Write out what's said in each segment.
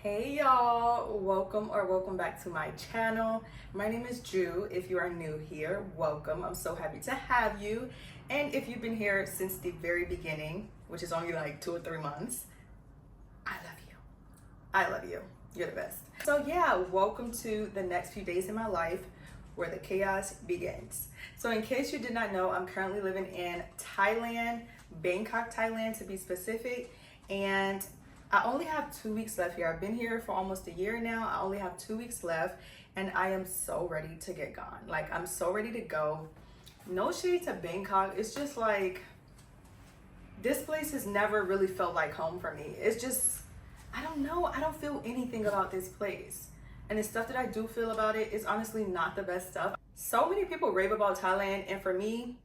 Hey y'all, welcome back to my channel. My name is Ju. If you are new here, welcome. I'm so happy to have you. And if you've been here since the very beginning, which is only like 2 or 3 months, I love you. I love you. You're the best. So yeah, welcome to the next few days in my life where the chaos begins. So in case you did not know, I'm currently living in Thailand, Bangkok, Thailand to be specific. And I only have 2 weeks left here. I've been here for almost a year now. I only have 2 weeks left and I am so ready to get gone. Like, I'm so ready to go. No shade to Bangkok. It's just like, this place has never really felt like home for me. It's just, I don't know. I don't feel anything about this place. And the stuff that I do feel about it is honestly not the best stuff. So many people rave about Thailand, and for me,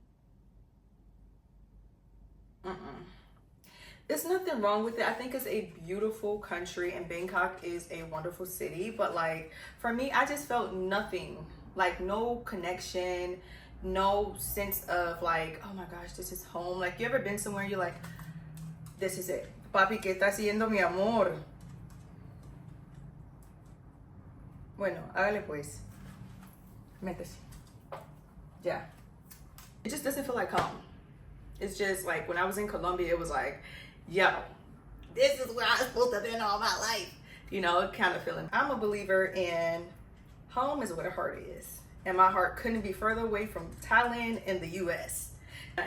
there's nothing wrong with it. I think it's a beautiful country and Bangkok is a wonderful city. But like, for me, I just felt nothing. Like, no connection, no sense of like, oh my gosh, this is home. Like, you ever been somewhere and you're like, this is it. Papi, ¿qué está haciendo mi amor? Bueno, hágale pues. Métese. Yeah. It just doesn't feel like home. It's just like, when I was in Colombia, it was like, yo, this is where I'm supposed to have been all my life. You know, kind of feeling. I'm a believer in home is where the heart is. And my heart couldn't be further away from Thailand and the US.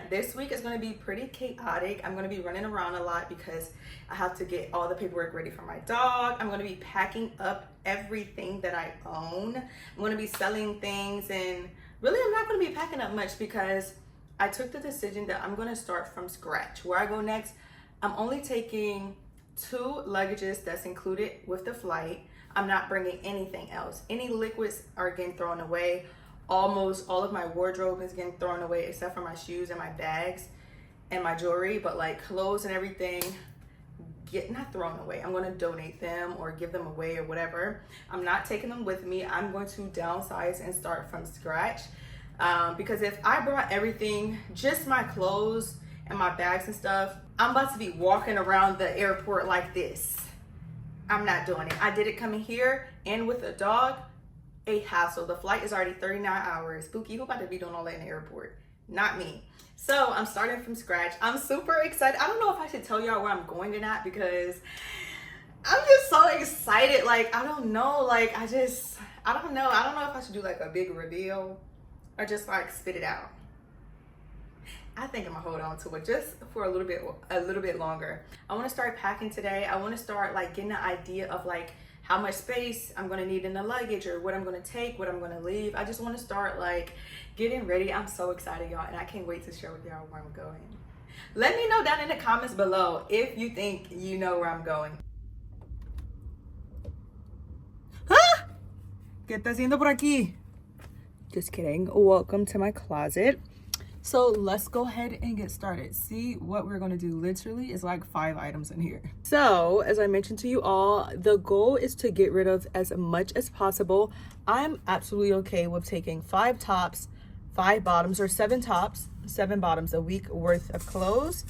This week is going to be pretty chaotic. I'm going to be running around a lot because I have to get all the paperwork ready for my dog. I'm going to be packing up everything that I own. I'm going to be selling things, and really I'm not going to be packing up much because I took the decision that I'm going to start from scratch. Where I go next, I'm only taking 2 luggages that's included with the flight. I'm not bringing anything else. Any liquids are getting thrown away. Almost all of my wardrobe is getting thrown away except for my shoes and my bags and my jewelry. But like, clothes and everything, not thrown away. I'm going to donate them or give them away or whatever. I'm not taking them with me. I'm going to downsize and start from scratch. Because if I brought everything, just my clothes and my bags and stuff, I'm about to be walking around the airport like this. I'm not doing it. I did it coming here and with a dog, a hassle. The flight is already 39 hours. Spooky, who about to be doing all that in the airport? Not me. So I'm starting from scratch. I'm super excited. I don't know if I should tell y'all where I'm going or not because I'm just so excited. Like, I don't know. Like, I don't know. I don't know if I should do like a big reveal or just like spit it out. I think I'm gonna hold on to it just for a little bit longer. I want to start packing today. I want to start like getting an idea of like how much space I'm gonna need in the luggage, or what I'm gonna take, what I'm gonna leave. I just want to start like getting ready. I'm so excited, y'all, and I can't wait to share with y'all where I'm going. Let me know down in the comments below if you think you know where I'm going. Ah! ¿Qué está haciendo por aquí? Just kidding. Welcome to my closet. So let's go ahead and get started. See what we're gonna do literally is like 5 items in here. So as I mentioned to you all, the goal is to get rid of as much as possible. I'm absolutely okay with taking 5 tops, 5 bottoms, or 7 tops, 7 bottoms a week worth of clothes.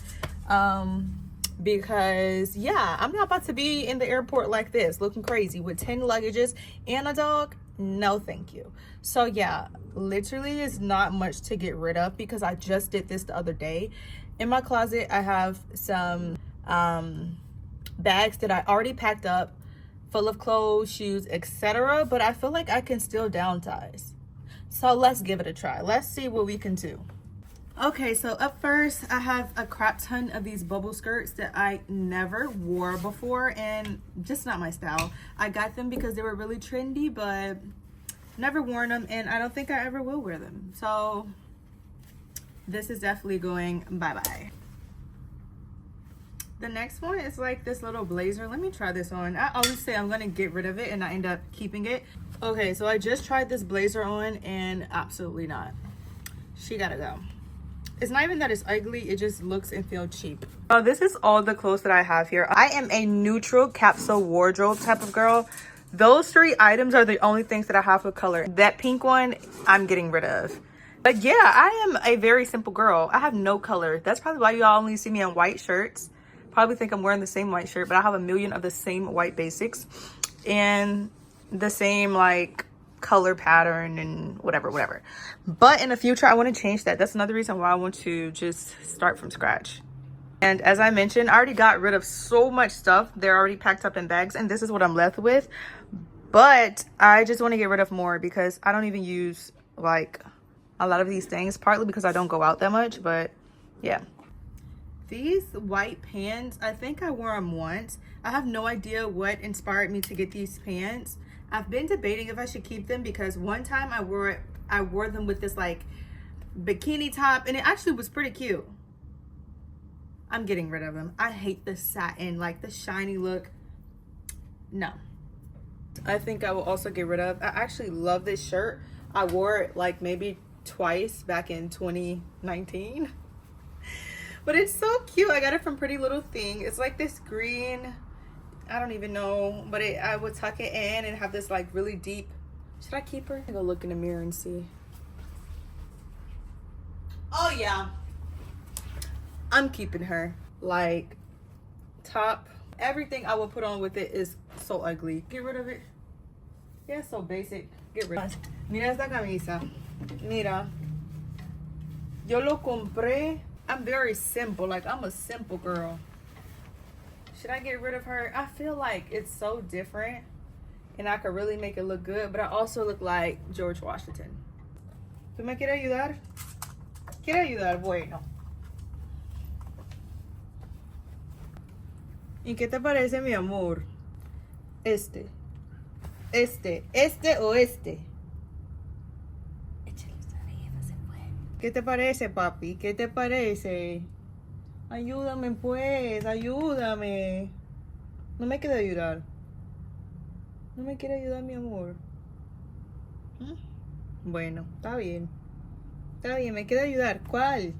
Because yeah, I'm not about to be in the airport like this looking crazy with 10 luggages and a dog. No thank you. So yeah, literally is not much to get rid of because I just did this the other day. In my closet I have some bags that I already packed up full of clothes, shoes, etc., but I feel like I can still downsize. So let's give it a try. Let's see what we can do. Okay, so up first I have a crap ton of these bubble skirts that I never wore before and just not my style. I got them because they were really trendy, but never worn them, and I don't think I ever will wear them. So this is definitely going bye-bye. The next one is like this little blazer. Let me try this on. I always say I'm gonna get rid of it and I end up keeping it. Okay, so I just tried this blazer on and absolutely not. She gotta go. It's not even that it's ugly, it just looks and feels cheap. Oh, this is all the clothes that I have here. I am a neutral capsule wardrobe type of girl. Those 3 items are the only things that I have with color. That pink one, I'm getting rid of. But yeah, I am a very simple girl. I have no color. That's probably why you all only see me in white shirts. probably think I'm wearing the same white shirt, but I have a million of the same white basics and the same like color pattern and whatever. But in the future, I want to change that. That's another reason why I want to just start from scratch. And as I mentioned, I already got rid of so much stuff. They're already packed up in bags, and this is what I'm left with. But I just want to get rid of more because I don't even use like a lot of these things, partly because I don't go out that much. But yeah, these white pants, I think I wore them once. I have no idea what inspired me to get these pants. I've been debating if I should keep them because one time I wore them with this like bikini top, and it actually was pretty cute. I'm getting rid of them. I hate the satin, like the shiny look. No. I think I will also get rid of, I actually love this shirt. I wore it like maybe twice back in 2019. But it's so cute. I got it from Pretty Little Thing. It's like this green, I don't even know, but I would tuck it in and have this like really deep. Should I keep her? Go look in the mirror and see. Oh yeah, I'm keeping her. Like top, everything I will put on with it is so ugly. Get rid of it. Yeah, it's so basic. Get rid of it. Mira esta camisa. Mira. Yo lo compré. I'm very simple. Like, I'm a simple girl. Should I get rid of her? I feel like it's so different and I could really make it look good, but I also look like George Washington. ¿Tú me quieres ayudar? ¿Quieres ayudar? Bueno. ¿Y qué te parece, mi amor? Este o este. ¿Qué te parece, papi? ¿Qué te parece? Ayúdame, pues, ayúdame. No me quiere ayudar. No me quiere ayudar, mi amor. Bueno, está bien. Está bien, me quiere ayudar. ¿Cuál?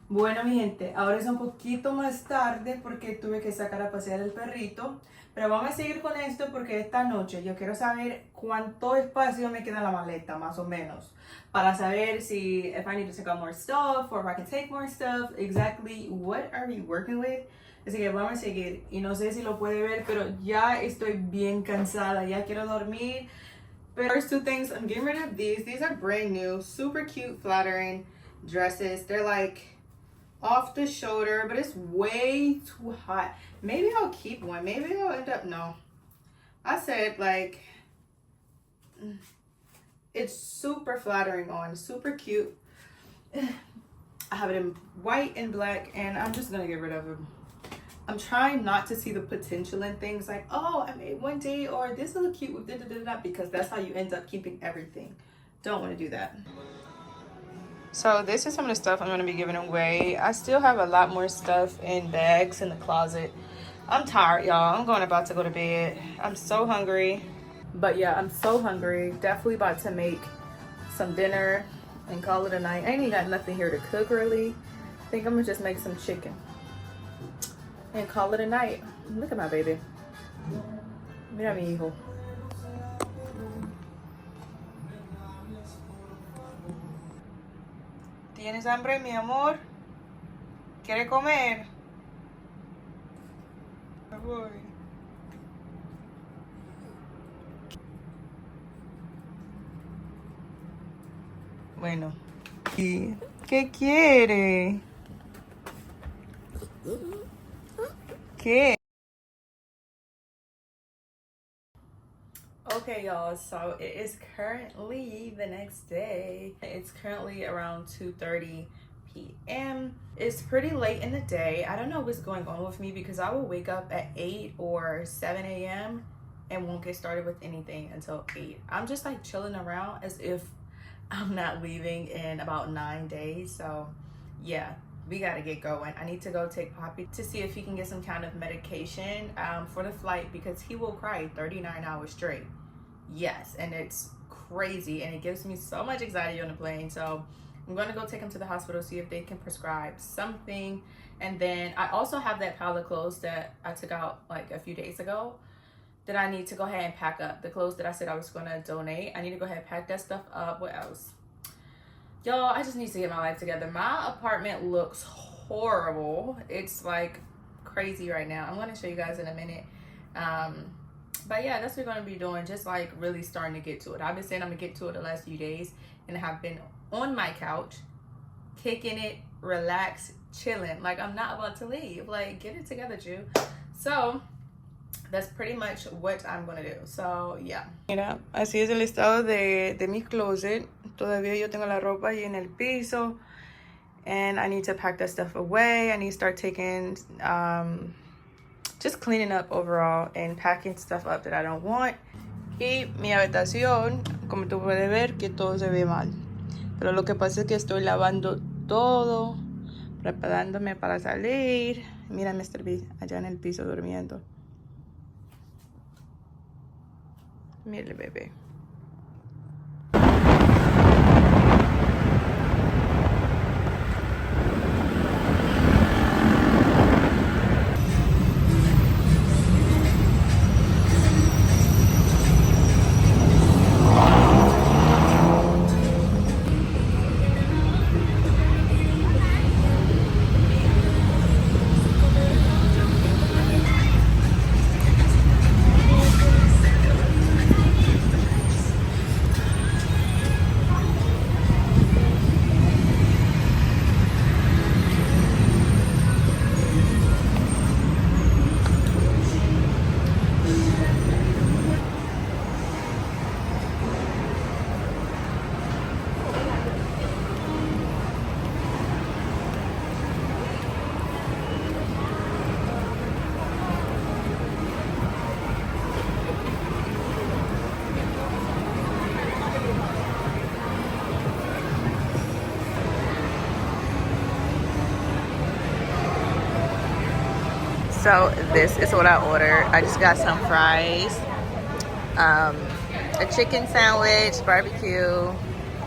Bueno, mi gente, ahora es un poquito más tarde porque tuve que sacar a pasear el perrito. Pero vamos a seguir con esto porque esta noche yo quiero saber cuánto espacio me queda en la maleta, más o menos. Para saber si if I need to take out more stuff or if I can take more stuff. Exactly what are we working with. Así que vamos a seguir. Y no sé si lo puede ver, pero ya estoy bien cansada. Ya quiero dormir. But first two things, I'm getting rid of these. These are brand new, super cute, flattering dresses. They're like off the shoulder, but it's way too hot. Maybe I'll keep one. Maybe I'll end up, no. I said like, it's super flattering on, super cute. I have it in white and black, and I'm just gonna get rid of them. I'm trying not to see the potential in things like, oh, I made one day, or this will look cute with da-da-da-da, because that's how you end up keeping everything. Don't want to do that. So this is some of the stuff I'm going to be giving away. I still have a lot more stuff in bags in the closet. I'm tired, y'all. I'm about to go to bed. I'm so hungry. But yeah, I'm so hungry. Definitely about to make some dinner and call it a night. I ain't even got nothing here to cook really. I think I'm going to just make some chicken and call it a night. Look at my baby. Mira mi hijo. ¿Tienes hambre, mi amor? ¿Quiere comer? Me voy. Bueno. ¿Y qué quiere? ¿Qué? Okay, y'all, so it is currently the next day. It's currently around 2:30 p.m. It's pretty late in the day. I don't know what's going on with me because I will wake up at 8 or 7 a.m. and won't get started with anything until 8. I'm just like chilling around as if I'm not leaving in about 9 days. So yeah, we gotta get going. I need to go take Poppy to see if he can get some kind of medication for the flight because he will cry 39 hours straight. Yes, and it's crazy and it gives me so much anxiety on the plane. So I'm gonna go take him to the hospital, see if they can prescribe something. And then I also have that pile of clothes that I took out like a few days ago that I need to go ahead and pack up. The clothes that I said I was gonna donate, I need to go ahead and pack that stuff up. What else? Y'all, I just need to get my life together. My apartment looks horrible. It's like crazy right now. I'm gonna show you guys in a minute. But yeah, that's what we're gonna be doing, just like really starting to get to it. I've been saying I'm gonna get to it the last few days, and have been on my couch kicking it, relax, chilling. Like, I'm not about to leave. Like, get it together, Jew. So that's pretty much what I'm gonna do. So yeah. Mira, así es el estado de mi closet. Todavía yo tengo la ropa ahí en el piso, and I need to pack that stuff away. I need to start taking just cleaning up overall and packing stuff up that I don't want. Y mi habitación, como tú puedes ver, que todo se ve mal. Pero lo que pasa es que estoy lavando todo, preparándome para salir. Mira Mr. B allá en el piso durmiendo. Mira el bebé. So this is what I ordered. I just got some fries, a chicken sandwich, barbecue,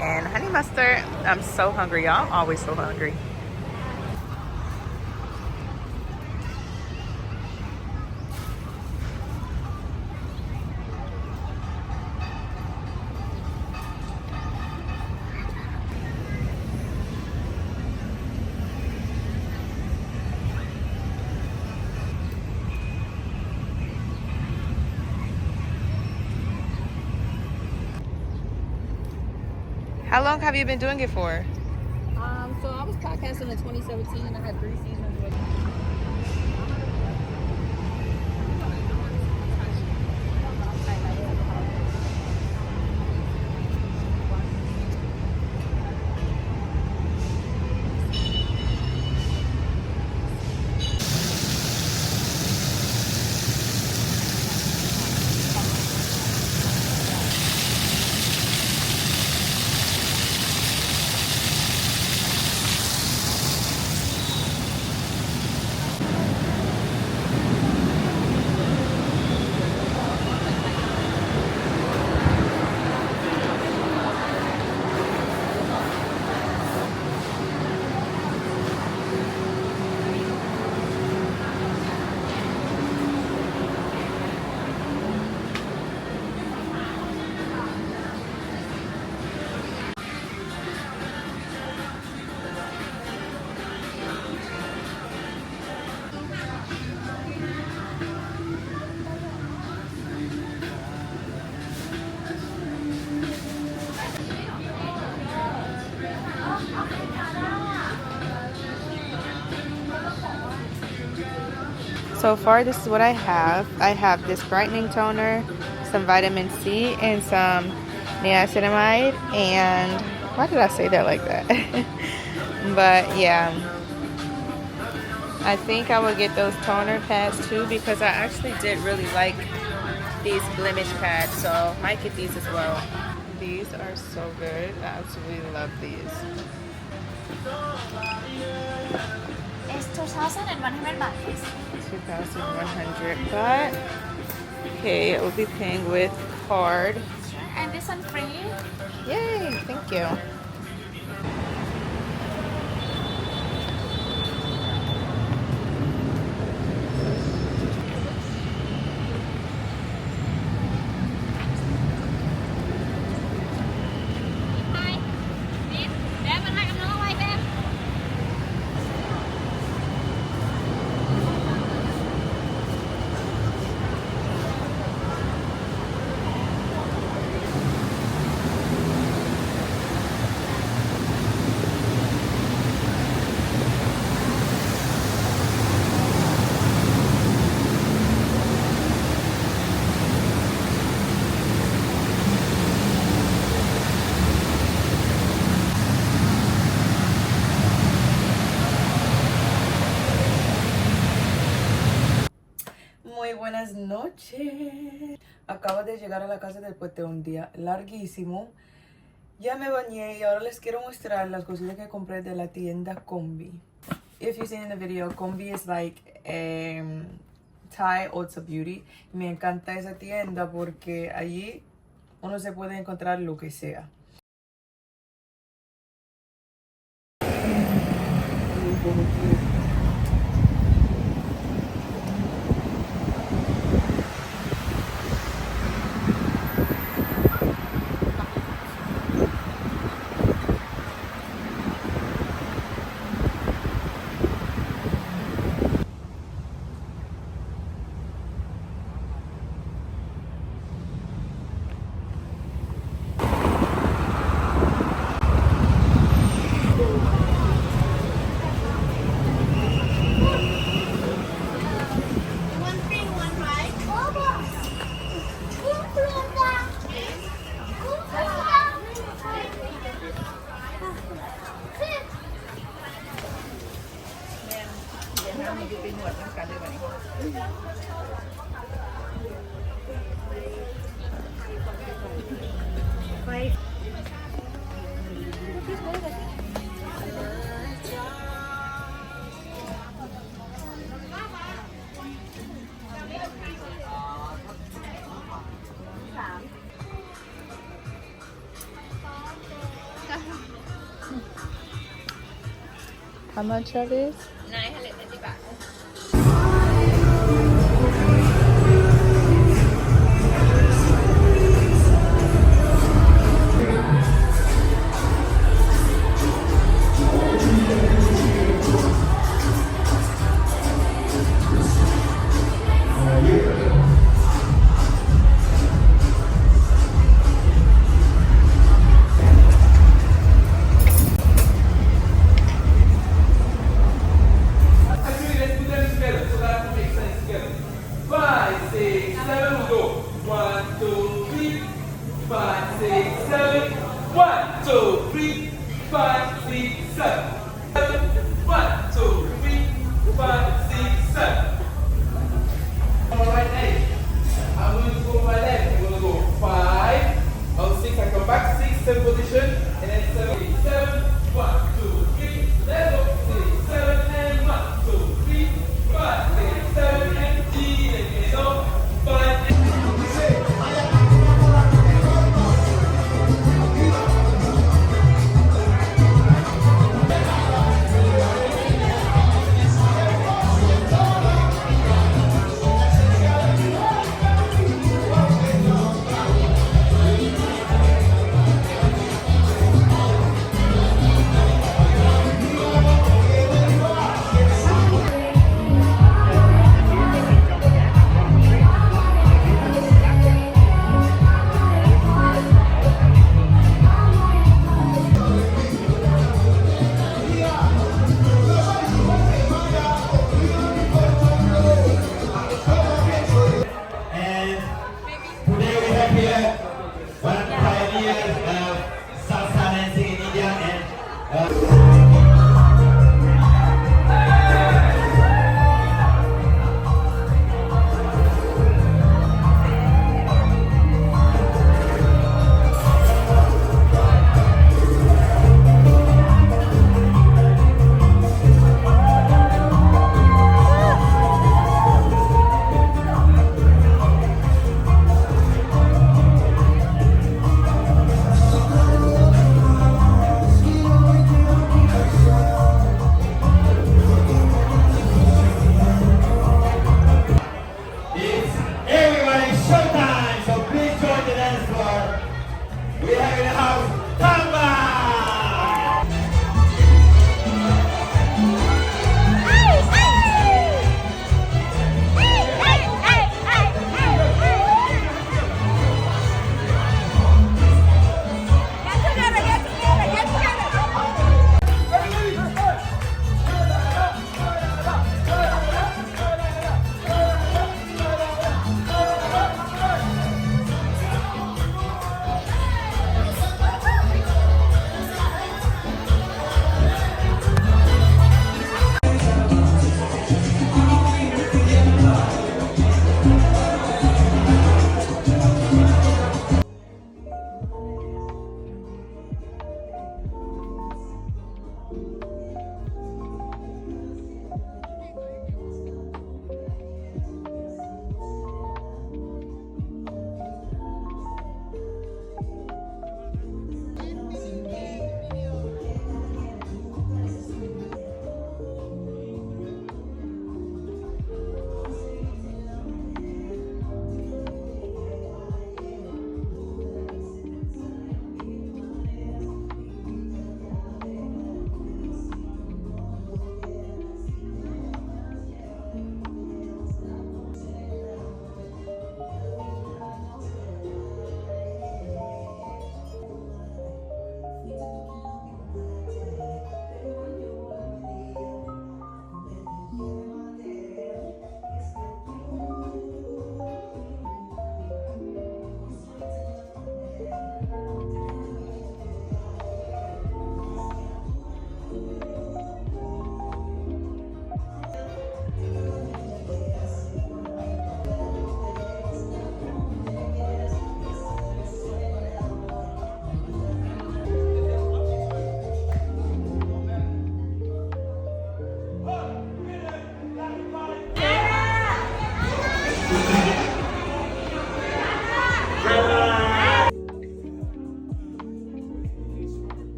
and honey mustard. I'm so hungry, y'all. I'm always so hungry. How long have you been doing it for? So I was podcasting in 2017. I had 3 seasons with So far, this is what I have. I have this brightening toner, some vitamin C, and some niacinamide. And why did I say that like that? But yeah, I think I will get those toner pads too, because I actually did really like these blemish pads, so I might get these as well. These are so good. I absolutely love these. It's 2,100 baht. 2,100 baht. Okay, I will be paying with card. And this one free. Yay, thank you. Muy buenas noches. Acabo de llegar a la casa después de un día larguísimo. Ya me bañé y ahora les quiero mostrar las cositas que compré de la tienda Combi. If you've seen in the video, Combi is like Thai Ultra Beauty. Me encanta esa tienda porque allí uno se puede encontrar lo que sea. How much are these? 950 baht.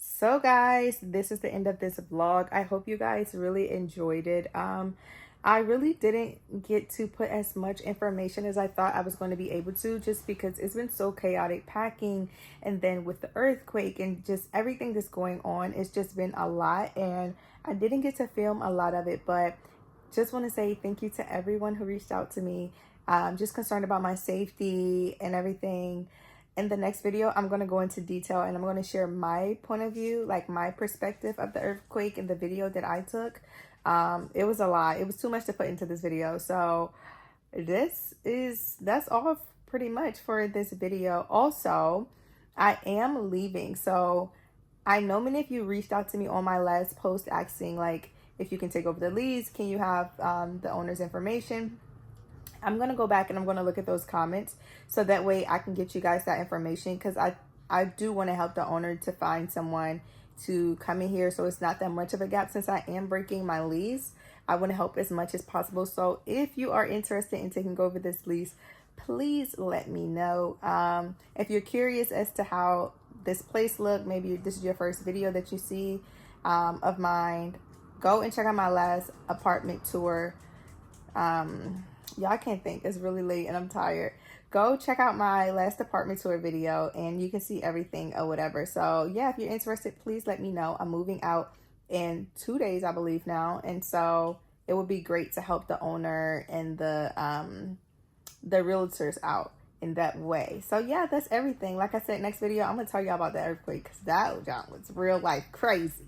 So guys, this is the end of this vlog. I hope you guys really enjoyed it. I really didn't get to put as much information as I thought I was going to be able to, just because it's been so chaotic packing, and then with the earthquake and just everything that's going on, it's just been a lot, and I didn't get to film a lot of it. But just want to say thank you to everyone who reached out to me. Just concerned about my safety and everything. In the next video, I'm going to go into detail and I'm going to share my point of view, like my perspective of the earthquake in the video that I took. It was a lot. It was too much to put into this video. So that's all pretty much for this video. Also, I am leaving. So I know many of you reached out to me on my last post asking, like, if you can take over the lease, can you have the owner's information? I'm going to go back and I'm going to look at those comments so that way I can get you guys that information, because I do want to help the owner to find someone to come in here so it's not that much of a gap. Since I am breaking my lease, I want to help as much as possible. So if you are interested in taking over this lease, please let me know. If you're curious as to how this place looked, maybe this is your first video that you see of mine, go and check out my last apartment tour. Y'all, I can't think. It's really late and I'm tired. Go check out my last apartment tour video and you can see everything or whatever. So yeah, if you're interested, please let me know. I'm moving out in 2 days, I believe now. And so it would be great to help the owner and the realtors out in that way. So yeah, that's everything. Like I said, next video, I'm going to tell y'all about the earthquake, because that was real life crazy.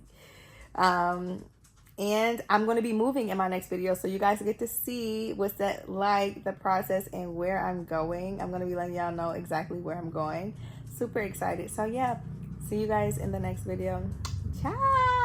And I'm going to be moving in my next video, so you guys get to see what's that like, the process, and where I'm going. I'm going to be letting y'all know exactly where I'm going. Super excited. So yeah, see you guys in the next video. Ciao.